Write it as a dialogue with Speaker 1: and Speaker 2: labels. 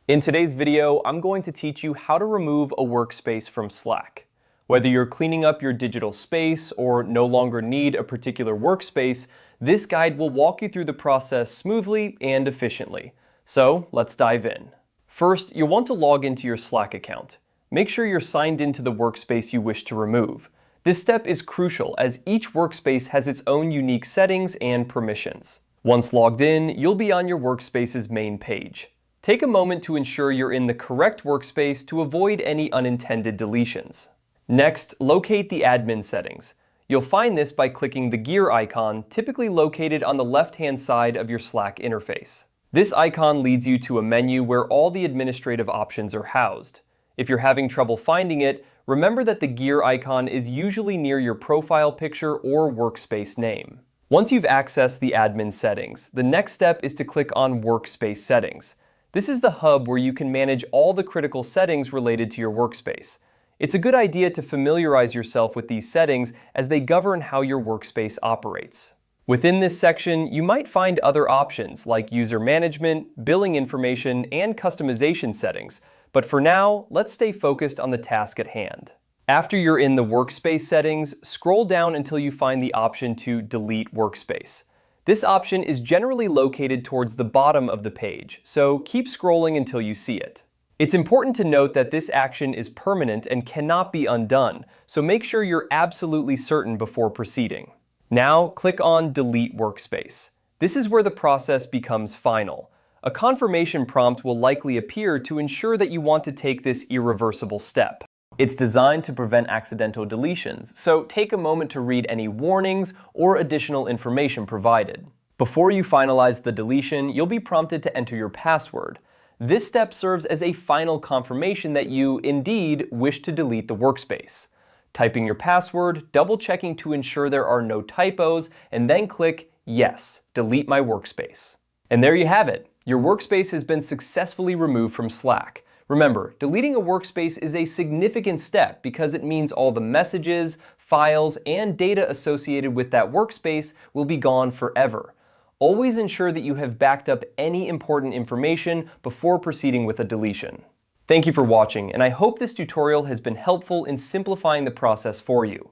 Speaker 1: In today's video, I'm going to teach you how to remove a workspace from Slack. Whether you're cleaning up your digital space or no longer need a particular workspace, this guide will walk you through the process smoothly and efficiently. So let's dive in. First, you'll want to log into your Slack account. Make sure you're signed into the workspace you wish to remove. This step is crucial as each workspace has its own unique settings and permissions. Once logged in, you'll be on your workspace's main page. Take a moment to ensure you're in the correct workspace to avoid any unintended deletions. Next, locate the admin settings. You'll find this by clicking the gear icon, typically located on the left-hand side of your Slack interface. This icon leads you to a menu where all the administrative options are housed. If you're having trouble finding it, remember that the gear icon is usually near your profile picture or workspace name. Once you've accessed the admin settings, the next step is to click on Workspace Settings. This is the hub where you can manage all the critical settings related to your workspace. It's a good idea to familiarize yourself with these settings as they govern how your workspace operates. Within this section, you might find other options like user management, billing information, and customization settings. But for now, let's stay focused on the task at hand. After you're in the workspace settings, scroll down until you find the option to delete workspace. This option is generally located towards the bottom of the page, so keep scrolling until you see it. It's important to note that this action is permanent and cannot be undone, so make sure you're absolutely certain before proceeding. Now, click on Delete Workspace. This is where the process becomes final. A confirmation prompt will likely appear to ensure that you want to take this irreversible step. It's designed to prevent accidental deletions, so take a moment to read any warnings or additional information provided. Before you finalize the deletion, you'll be prompted to enter your password. This step serves as a final confirmation that you, indeed, wish to delete the workspace. Typing your password, double-checking to ensure there are no typos, and then click Yes, delete my workspace. And there you have it. Your workspace has been successfully removed from Slack. Remember, deleting a workspace is a significant step because it means all the messages, files, and data associated with that workspace will be gone forever. Always ensure that you have backed up any important information before proceeding with a deletion. Thank you for watching, and I hope this tutorial has been helpful in simplifying the process for you.